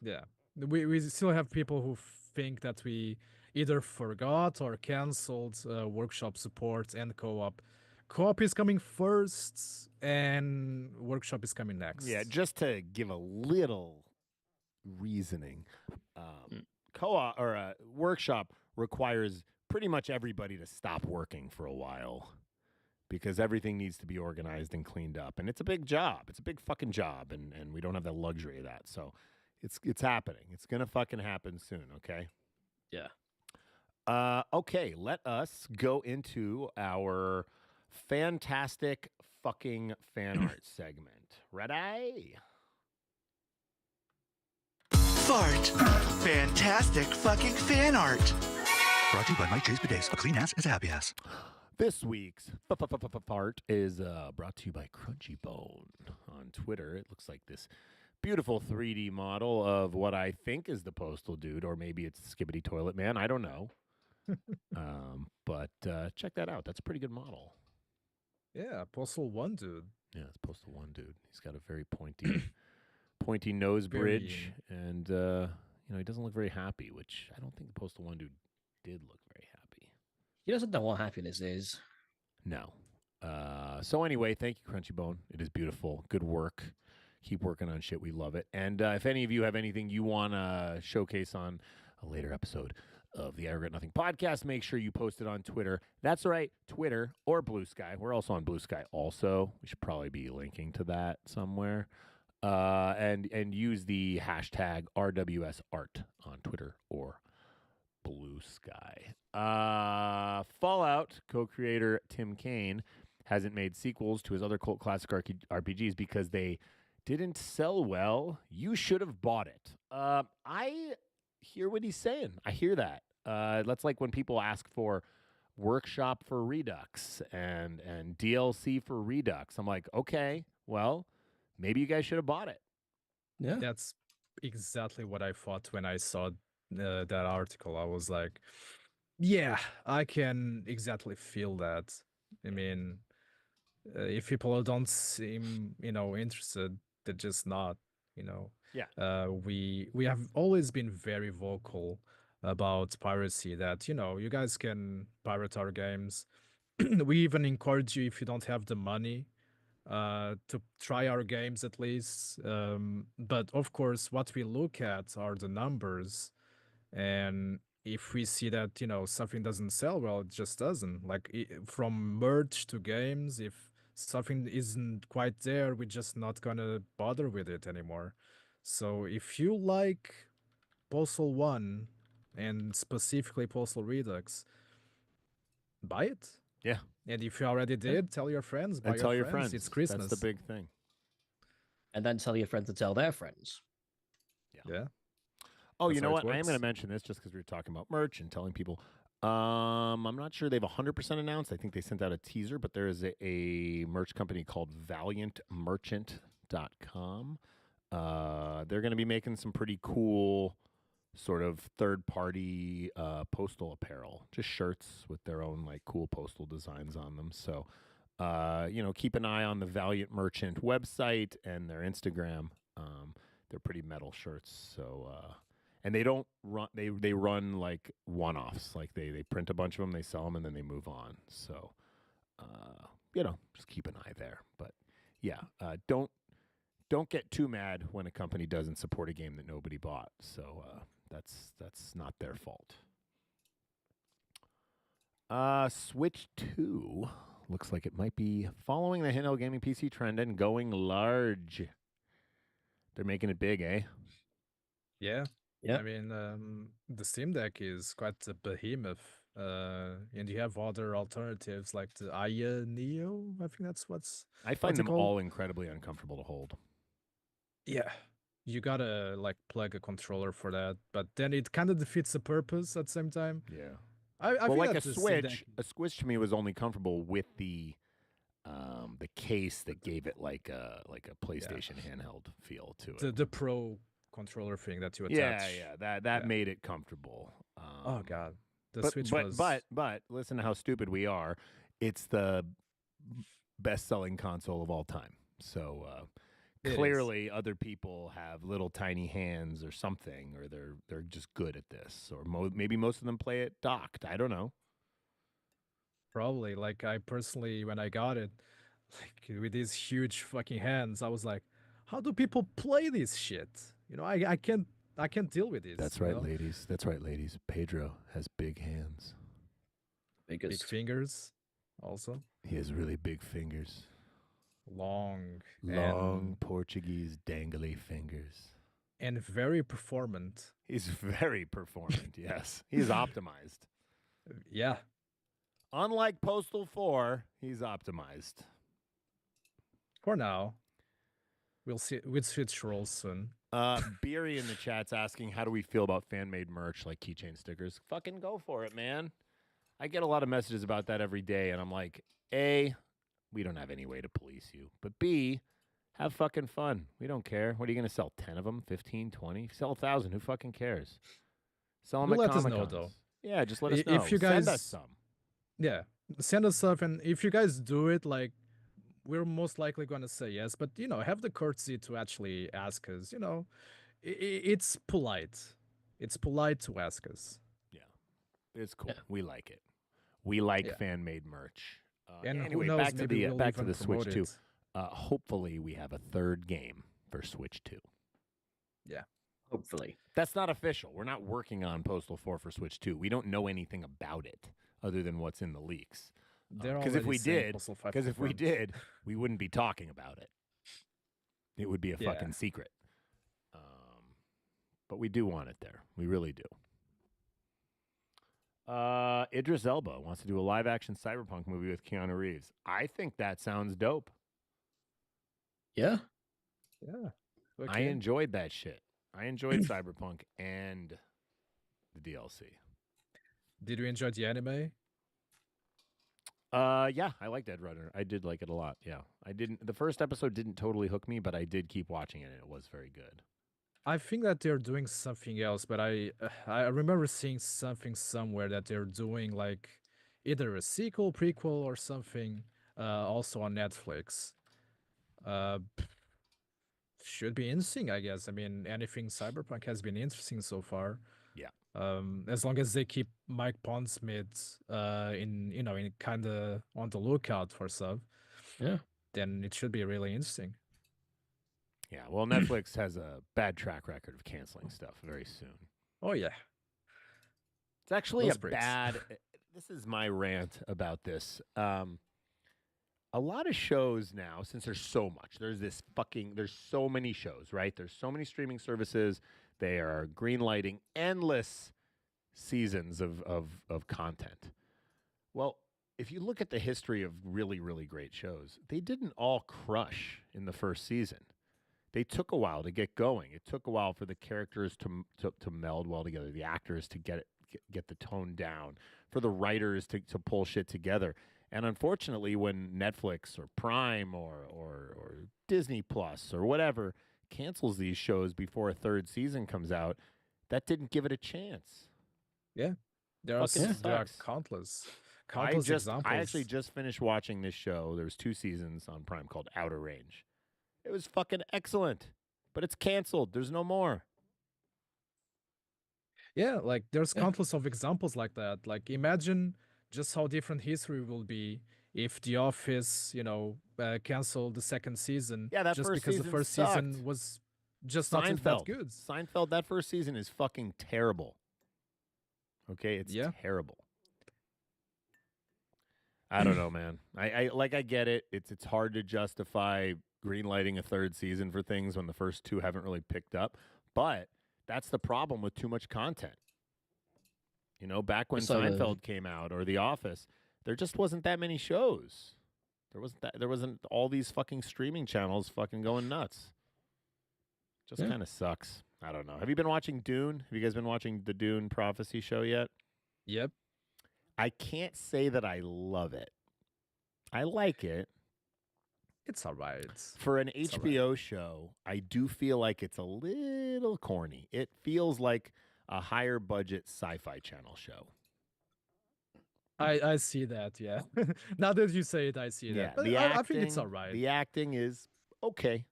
Yeah, we still have people who think that we either forgot or canceled Workshop support and co-op. Co-op is coming first, and Workshop is coming next. Yeah, just to give a little reasoning, co-op or Workshop requires pretty much everybody to stop working for a while because everything needs to be organized and cleaned up, and it's a big job. It's a big fucking job, and we don't have the luxury of that. So it's happening. It's gonna fucking happen soon. Okay. Yeah. Okay, let us go into our fantastic fucking fan art segment. Ready? Fart. Fantastic fucking fan art. Brought to you by Mike J's Bidets. A clean ass is a happy ass. This week's fart is brought to you by Crunchy Bone on Twitter. It looks like this beautiful 3D model of what I think is the Postal Dude, or maybe it's the Skibbity Toilet Man. I don't know. But check that out. That's a pretty good model. Yeah, Postal 1 Dude. Yeah, it's Postal 1 Dude. He's got a very pointy nose bridge, and he doesn't look very happy, which I don't think the Postal 1 Dude did look very happy. He doesn't know what happiness is. No. So anyway, thank you, Crunchy Bone. It is beautiful. Good work. Keep working on shit. We love it. And if any of you have anything you want to showcase on a later episode of the I Regret Nothing podcast, make sure you post it on Twitter. That's right, Twitter or Blue Sky. We're also on Blue Sky also. We should probably be linking to that somewhere. And use the hashtag RWSArt on Twitter or Blue Sky. Fallout co-creator Tim Kaine hasn't made sequels to his other cult classic RPGs because they didn't sell well. You should have bought it. I hear what he's saying. I hear that. That's like when people ask for Workshop for Redux and DLC for Redux. I'm like, okay, well, maybe you guys should have bought it. Yeah. That's exactly what I thought when I saw that article. I was like, yeah, I can exactly feel that. I mean, if people don't seem, interested, they're just not, Yeah. We have always been very vocal about piracy, that, you guys can pirate our games. We even encourage you, if you don't have the money to try our games at least. But of course, what we look at are the numbers, and if we see that something doesn't sell well, it just doesn't. Like from merch to games, if something isn't quite there, we're just not gonna bother with it anymore. So if you like Postal 1 and specifically Postal Redux, buy it. Yeah. And if you already did, tell your friends, buy And tell your friends. friends. It's Christmas. That's the big thing. And then tell your friends to tell their friends. Yeah. Oh, That's you know how what? it I am going to works. mention this just because we were talking about merch and telling people. I'm not sure they've 100% announced. I think they sent out a teaser, but there is a merch company called ValiantMerchant.com. They're going to be making some pretty cool sort of third-party postal apparel, just shirts with their own like cool postal designs on them. So, keep an eye on the Valiant Merchant website and their Instagram. They're pretty metal shirts. So, and they don't run. They run like one-offs. Like they print a bunch of them, they sell them, and then they move on. So, just keep an eye there. But yeah, don't get too mad when a company doesn't support a game that nobody bought. So that's not their fault. Switch 2 looks like it might be following the handheld gaming PC trend and going large. They're making it big, eh? Yeah. Yeah. I mean, the Steam Deck is quite a behemoth. And you have other alternatives like the Aya Neo. I think that's I find it them called? all incredibly uncomfortable to hold. Yeah. You gotta like plug a controller for that, but then it kind of defeats the purpose at the same time. Yeah. I Well, think like that a the Steam Switch, Deck- a Switch to me was only comfortable with the case that gave it like a PlayStation handheld feel to it. the Pro controller thing that you attach. Yeah. That made it comfortable. Oh god, the but, Switch but, was. but listen to how stupid we are. It's the best-selling console of all time. So It is. clearly, other people have little tiny hands or something, or they're just good at this, or maybe most of them play it docked. I don't know. Probably. Like I personally, when I got it, like with these huge fucking hands, I was like, how do people play this shit? I can't deal with this. That's you right, know? ladies. That's right, ladies. Pedro has big hands. Big Biggest. fingers, also He has really big fingers. long, Long Portuguese dangly fingers. and very performant. He's very performant, yes. He's optimized. Yeah, Unlike Postal 4, he's optimized. for now. We'll see. We'll switch roles soon. Beery in the chat's asking, how do we feel about fan-made merch like keychain stickers? Fucking go for it, man. I get a lot of messages about that every day, and I'm like, A, we don't have any way to police you. But B, have fucking fun. We don't care. What are you going to sell, 10 of them, 15, 20? Sell 1,000. Who fucking cares? Sell them You at let us know, Comic-Cons. though. Yeah, just let us If know. you Send guys- us some. Yeah, send us stuff, and if you guys do it, like, we're most likely gonna say yes. But have the courtesy to actually ask us. It's polite. It's polite to ask us. Yeah, it's cool. Yeah. We like it. We like Yeah. fan-made merch. And Anyway, who knows? back to Maybe the we'll back to even the Switch promote 2. it. Hopefully, we have a third game for Switch 2. Hopefully. That's not official. We're not working on Postal 4 for Switch 2. We don't know anything about it other than what's in the leaks. They're Because if already we saying did, Postal 5 because if we confirmed. did, we wouldn't be talking about it. It would be a Yeah. fucking secret. But we do want it there. We really do. Idris Elba wants to do a live-action Cyberpunk movie with Keanu Reeves. I think that sounds dope. Yeah. Yeah. I Okay. enjoyed that shit. I enjoyed Cyberpunk and the DLC. Did you enjoy the anime? Yeah, I liked Ed Runner. I did like it a lot. Yeah, I didn't. The first episode didn't totally hook me, but I did keep watching it, and it was very good. I think that they're doing something else, but I remember seeing something somewhere that they're doing like either a sequel, prequel, or something. Also on Netflix. Should be interesting, I guess. I mean, anything Cyberpunk has been interesting so far. Yeah. As long as they keep Mike Pondsmith in kind of on the lookout for stuff. Yeah. then it should be really interesting. Yeah, well, Netflix has a bad track record of canceling stuff very soon. Oh yeah, It's actually Those a breaks. bad. This is my rant about this. A lot of shows now, since there's so much, there's so many shows, right? There's so many streaming services. They are greenlighting endless seasons of content. Well, if you look at the history of really, really great shows, they didn't all crush in the first season. They took a while to get going. It took a while for the characters to meld well together, the actors to get the tone down, for the writers to pull shit together. And unfortunately, when Netflix or Prime or Disney Plus or whatever cancels these shows before a third season comes out, that didn't give it a chance. yeah. There are Fucking there are sucks. countless I examples. actually just finished watching this show. There was 2 seasons on Prime called Outer Range. It was fucking excellent, but it's canceled. There's no more. Yeah, like there's countless of examples like that. Like imagine just how different history will be if The Office, canceled the second season Yeah, that just first because the season first sucked. season was just not that good. Seinfeld, that first season is fucking terrible. Okay, it's Yeah. terrible. I don't know, man. I get it. It's hard to justify greenlighting a third season for things when the first 2 haven't really picked up. But that's the problem with too much content. Back when Seinfeld came out or The Office, there just wasn't that many shows. There wasn't all these fucking streaming channels fucking going nuts. Just kind of sucks. I don't know. Have you been watching Dune? Have you guys been watching the Dune Prophecy show yet? Yep. I can't say that I love it. I like it. It's all right. For an HBO show, I do feel like it's a little corny. It feels like a higher budget sci-fi channel show. I see that, yeah. Now that you say it, I see that. But I think it's all right. The acting is okay.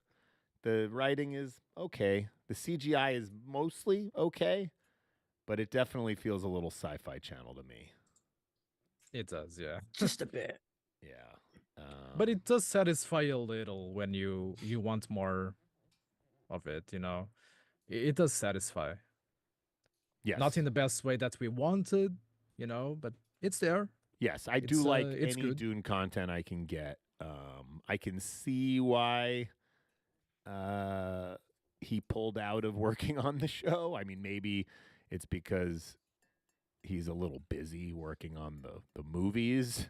The writing is okay. The CGI is mostly okay, but it definitely feels a little sci-fi channel to me. It does, yeah. Just a bit. Yeah. But it does satisfy a little when you want more of it, It does satisfy. Yes. Not in the best way that we wanted, but it's there. Yes, I do like any Dune content I can get. I can see why he pulled out of working on the show. I mean, maybe it's because he's a little busy working on the movies,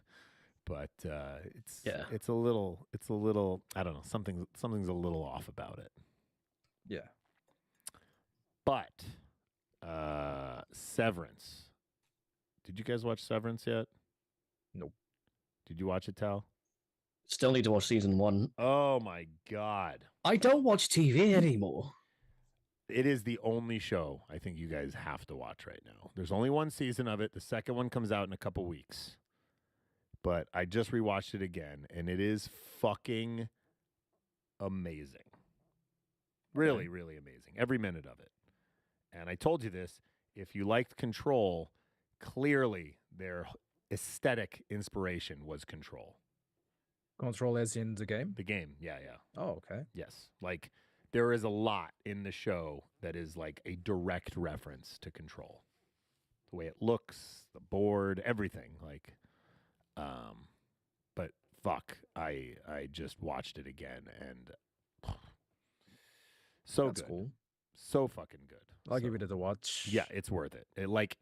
but it's a little I don't know, something's a little off about it. Yeah. But Severance. Did you guys watch Severance yet? Nope. Did you watch it, Tal? Still need to watch season 1. Oh my God. I don't watch TV anymore. It is the only show I think you guys have to watch right now. There's only 1 season of it. The second one comes out in a couple weeks. But I just rewatched it again, and it is fucking amazing. Really, really amazing. Every minute of it. And I told you this. If you liked Control, clearly their aesthetic inspiration was Control. Control as in the game? The game, yeah. Oh, okay. Yes. Like, there is a lot in the show that is like a direct reference to Control. The way it looks, the board, everything. Like, but fuck, I just watched it again and so That's good. Cool. So fucking good. I'll give it a watch. Yeah, it's worth it. Like,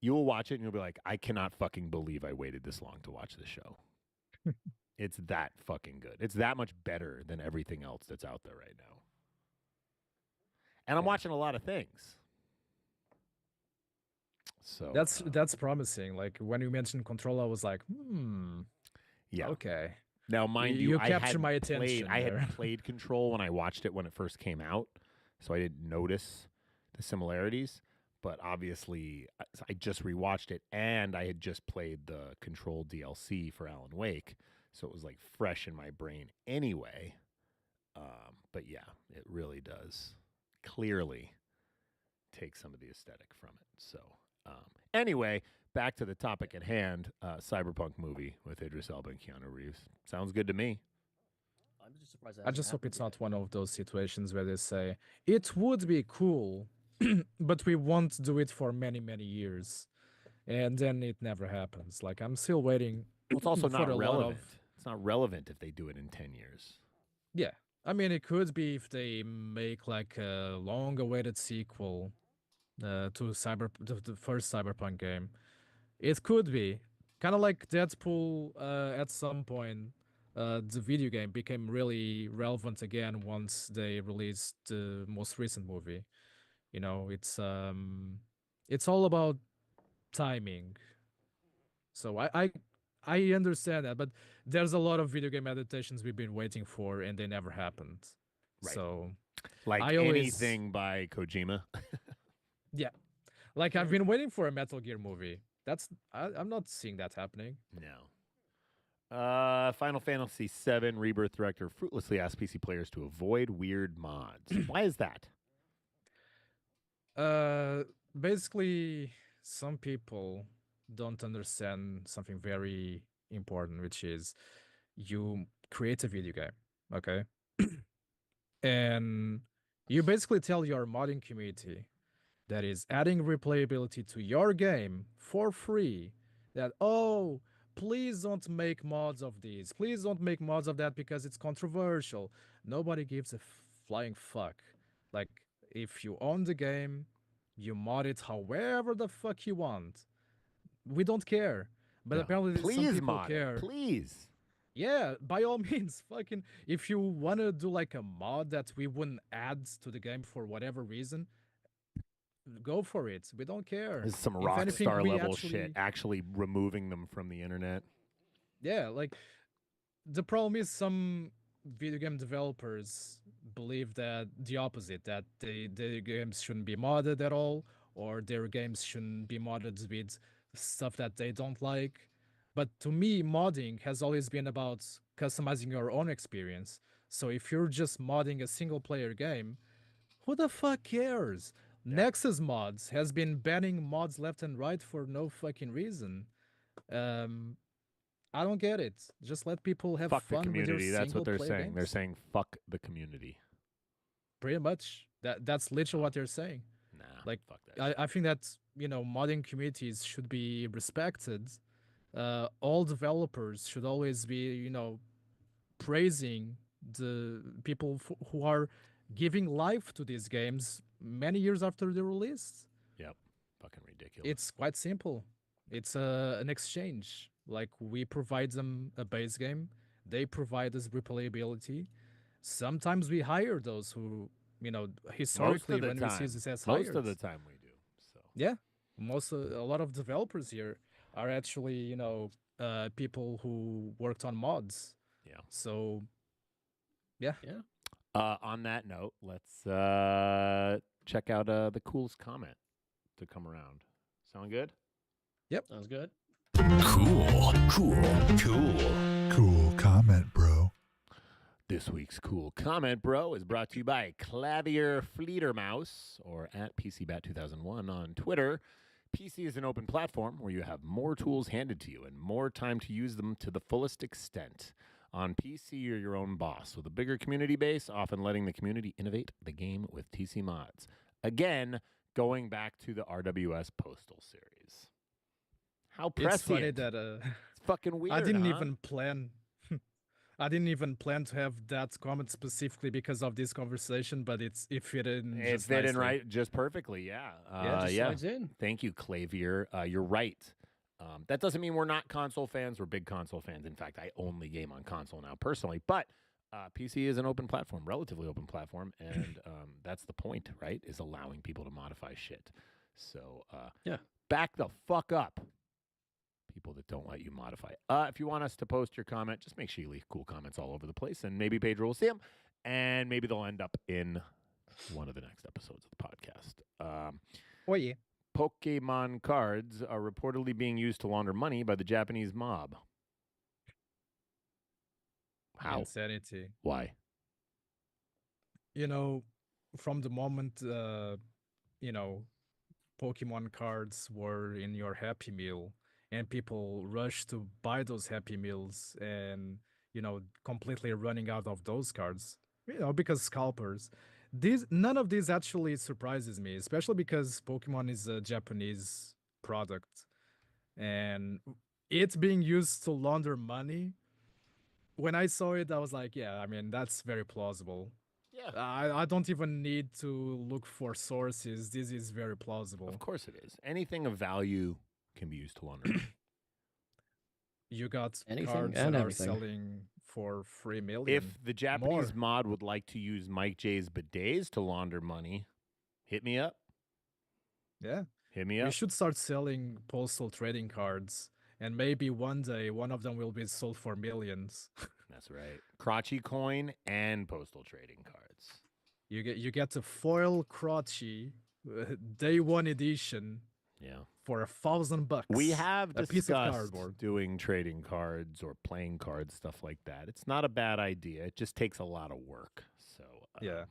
you'll watch it and you'll be like, I cannot fucking believe I waited this long to watch this show. It's that fucking good. It's that much better than everything else that's out there right now. And I'm watching a lot of things. So that's promising. Like when you mentioned Control, I was like, yeah. Okay. Now, mind you, you I captured had my attention. I had played Control when I watched it when it first came out, so I didn't notice the similarities. But obviously, I just rewatched it, and I had just played the Control DLC for Alan Wake, so it was like fresh in my brain anyway. But yeah, it really does clearly take some of the aesthetic from it. So anyway, back to the topic at hand, Cyberpunk movie with Idris Elba and Keanu Reeves. Sounds good to me. I'm just surprised it I hasn't just hope happened it's yet. not one of those situations where they say it would be cool, but we won't do it for many, many years, and then it never happens. Like I'm still waiting Well, it's also for not a lot of. relevant. It's not relevant if they do it in 10 years. Yeah, I mean it could be if they make like a long-awaited sequel to the first Cyberpunk game. It could be kind of like Deadpool. At some point, the video game became really relevant again once they released the most recent movie. You know, it's all about timing. So I understand that, but there's a lot of video game adaptations we've been waiting for, and they never happened. Right. So Like I always anything by Kojima. yeah, like I've been waiting for a Metal Gear movie. I'm not seeing that happening. No. Final Fantasy VII Rebirth director fruitlessly asked PC players to avoid weird mods. Why is that? Basically, some people don't understand something very important, which is you create a video game, okay? And you basically tell your modding community that is adding replayability to your game for free that, oh, please don't make mods of these. Please don't make mods of that because it's controversial. Nobody gives a flying fuck. Like, if you own the game, you mod it however the fuck you want. We don't care. But No. apparently some Please people mod it. care. Please. Yeah, by all means, fucking. If you want to do like a mod that we wouldn't add to the game for whatever reason, go for it. We don't care. This is some If rock anything, star we level actually, shit. Actually removing them from the internet. yeah, like the problem is some video game developers believe that the opposite, that their games shouldn't be modded at all, or their games shouldn't be modded with stuff that they don't like. But to me, modding has always been about customizing your own experience. So if you're just modding a single player game, who the fuck cares? Nexus Mods has been banning mods left and right for no fucking reason. Um, I don't get it. Just let people have Fuck the fun with your community. That's what they're single-player saying. They're games. saying fuck the community. Pretty much. That's literally what they're saying. Nah. Like, fuck that. I think that modding communities should be respected. All developers should always be praising the people who are giving life to these games many years after they're released. Yep. Fucking ridiculous. It's quite simple. It's an exchange. Like, we provide them a base game, they provide us replayability. Sometimes we hire those who, historically, when we see this as hired. Most of the time we do. So Yeah, a lot of developers here are actually, people who worked on mods. Yeah. So, yeah. On that note, let's check out the coolest comment to come around. Sound good? Sounds good. Cool. Cool comment, bro. This week's cool comment, bro, is brought to you by Clavier Fledermaus, or at PCBat2001 on Twitter. PC is an open platform where you have more tools handed to you and more time to use them to the fullest extent. On PC, you're your own boss, with a bigger community base, often letting the community innovate the game with TC mods. Again, going back to the RWS Postal series. How prescient. It's funny that It's fucking weird, I didn't huh? even plan. I didn't even plan to have that comment specifically because of this conversation, but it fit in. It just fit in nicely. right just perfectly, yeah. Just slides in. Thank you, Clavier. You're right. That doesn't mean we're not console fans. We're big console fans. In fact, I only game on console now personally. But PC is an open platform, relatively open platform, and that's the point, right? Is allowing people to modify shit. So back the fuck up, people that don't let you modify. If you want us to post your comment, just make sure you leave cool comments all over the place, and maybe Pedro will see them, and maybe they'll end up in one of the next episodes of the podcast. Oh yeah. Pokemon cards are reportedly being used to launder money by the Japanese mob. How? Insanity. Why? From the moment Pokemon cards were in your Happy Meal and people rushed to buy those Happy Meals, and completely running out of those cards. Because scalpers. None of these actually surprises me, especially because Pokemon is a Japanese product, and it's being used to launder money. When I saw it, I was like, yeah, I mean, that's very plausible. Yeah. I don't even need to look for sources. This is very plausible. Of course it is. Anything of value can be used to launder money. You got Anything cards and that are everything. selling for 3 million. If the Japanese more. mod would like to use Mike J's bidets to launder money, hit me up. Yeah. Hit me We up. should start selling postal trading cards, and maybe one day one of them will be sold for millions. That's right. Crotchy coin and postal trading cards. You get a foil Crotchy day one edition Yeah. for $1,000. We have a piece of discussed cardboard. doing trading cards or playing cards, stuff like that. It's not a bad idea. It just takes a lot of work. So Yeah.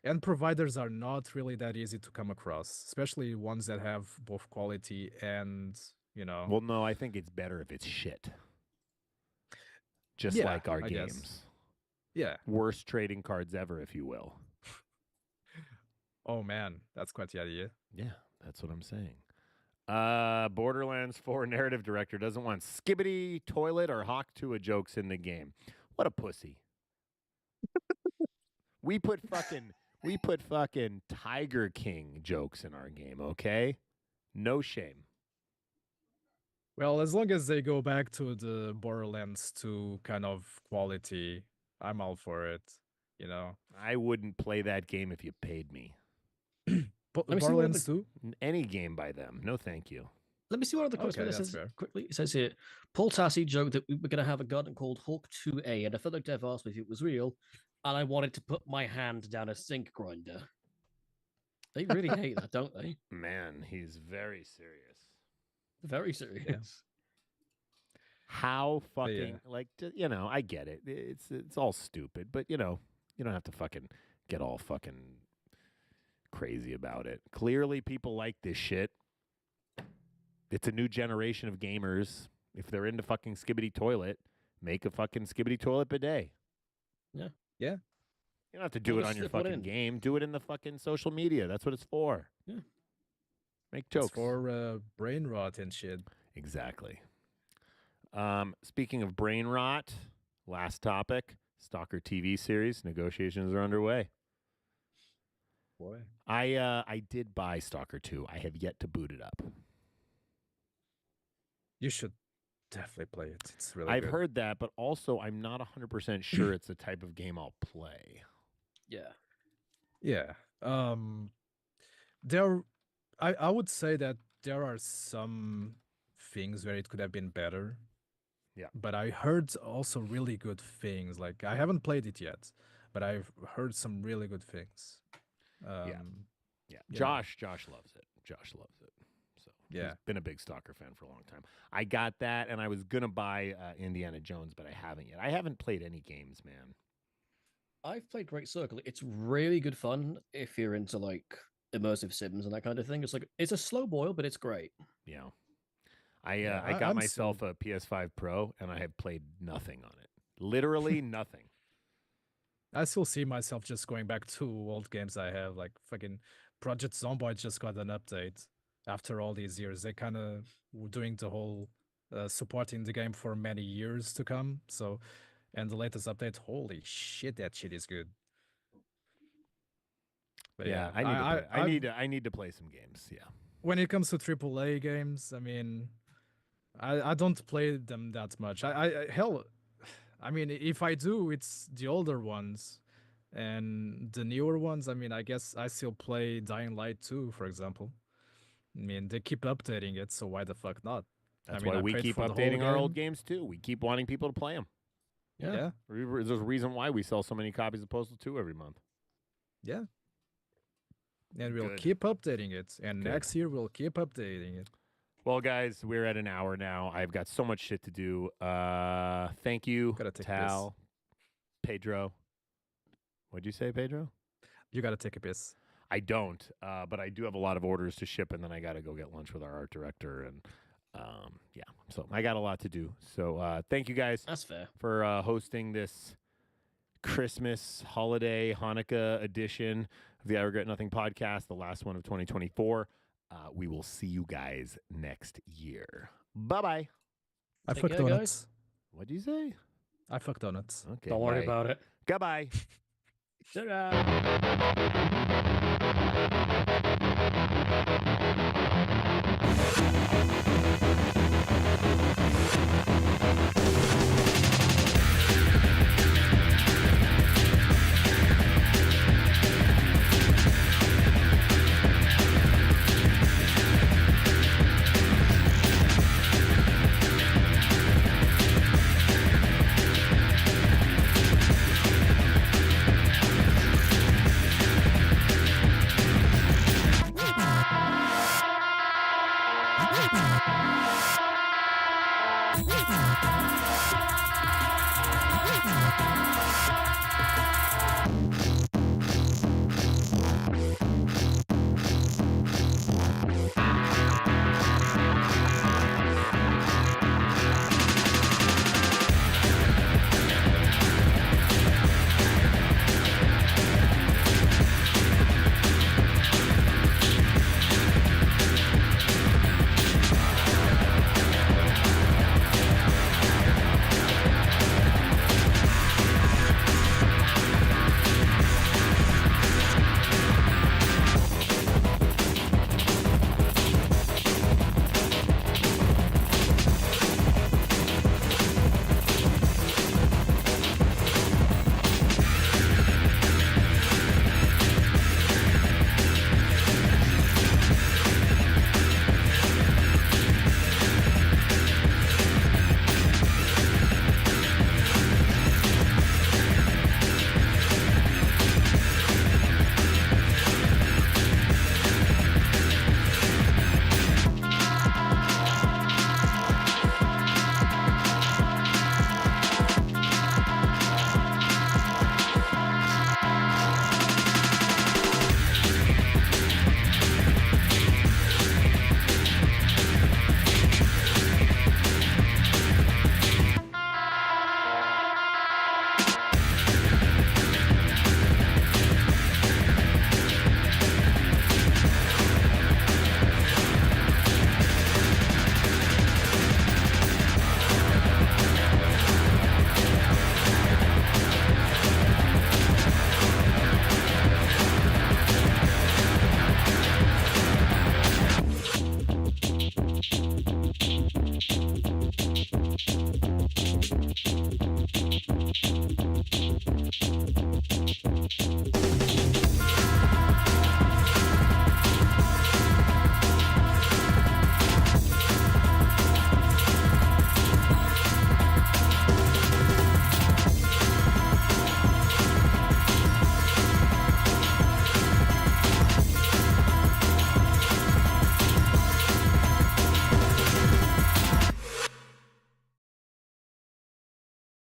And providers are not really that easy to come across, especially ones that have both quality and, Well, no, I think it's better if it's shit. Just Yeah, like our I guess. games. Yeah. Worst trading cards ever, if you will. Oh man, that's quite the idea. Yeah, that's what I'm saying. Borderlands 4 narrative director doesn't want skibbity, toilet, or Hawk Tuah jokes in the game. What a pussy. we put fucking Tiger King jokes in our game, okay? No shame. Well, as long as they go back to the Borderlands 2 kind of quality, I'm all for it, I wouldn't play that game if you paid me. Let me see what Borderlands 2? Any game by them. No, thank you. Let me see what other quotes Okay, it that's says fair. quickly. It says here, Paul Tassi joked that we were going to have a gun called Hawk 2A, and a fellow dev asked me if it was real, and I wanted to put my hand down a sink grinder. They really hate that, don't they? Man, he's very serious. Very serious. How fucking I get it. It's all stupid, but you don't have to fucking get all fucking crazy about it. Clearly people like this shit. It's a new generation of gamers. If they're into fucking skibbity toilet, make a fucking skibbity toilet bidet. Yeah. Yeah. You don't have to do Or it just on your slip one fucking in. game. Do it in the fucking social media. That's what it's for. Yeah. Make jokes. It's for brain rot and shit. Exactly. Speaking of brain rot, last topic, Stalker TV series. Negotiations are underway. Boy. I did buy Stalker 2. I have yet to boot it up. You should definitely play it. It's really I've good. heard that, but also I'm not 100% sure it's the type of game I'll play. Yeah. Yeah. I would say that there are some things where it could have been better. Yeah. But I heard also really good things. Like, I haven't played it yet, but I've heard some really good things. Yeah. Yeah. Josh loves it. Josh loves it. So Yeah. he's been a big Stalker fan for a long time. I got that, and I was gonna buy Indiana Jones, but I haven't yet. I haven't played any games, man. I've played Great Circle. It's really good fun if you're into like immersive sims and that kind of thing. It's a slow boil, but it's great. Yeah. I got myself a PS5 Pro, and I have played nothing on it. Literally nothing. I still see myself just going back to old games I have, like fucking Project Zomboid just got an update after all these years. They kind of were doing the whole supporting the game for many years to come. So, and the latest update, holy shit, that shit is good. But yeah, I need to play some games. Yeah. When it comes to AAA games, I mean, I don't play them that much. I mean, if I do, it's the older ones, and the newer ones. I mean, I guess I still play Dying Light 2, for example. I mean, they keep updating it, so why the fuck not? That's I mean, why I we paid keep for the whole updating our game. old games too. We keep wanting people to play them. Yeah. There's a reason why we sell so many copies of Postal 2 every month. Yeah. And we'll Good. keep updating it. And Good. next year, we'll keep updating it. Well, guys, we're at an hour now. I've got so much shit to do. Thank you, Gotta take Tal, Pedro. What'd you say, Pedro? You got to take a piss. I don't, but I do have a lot of orders to ship, and then I got to go get lunch with our art director. And Yeah, so I got a lot to do. So thank you guys That's fair. for hosting this Christmas holiday Hanukkah edition of the I Regret Nothing podcast, the last one of 2024. We will see you guys next year. Bye-bye. I Take fucked care, donuts. What'd you say? I fucked donuts. Okay. Don't worry bye. about it. Goodbye.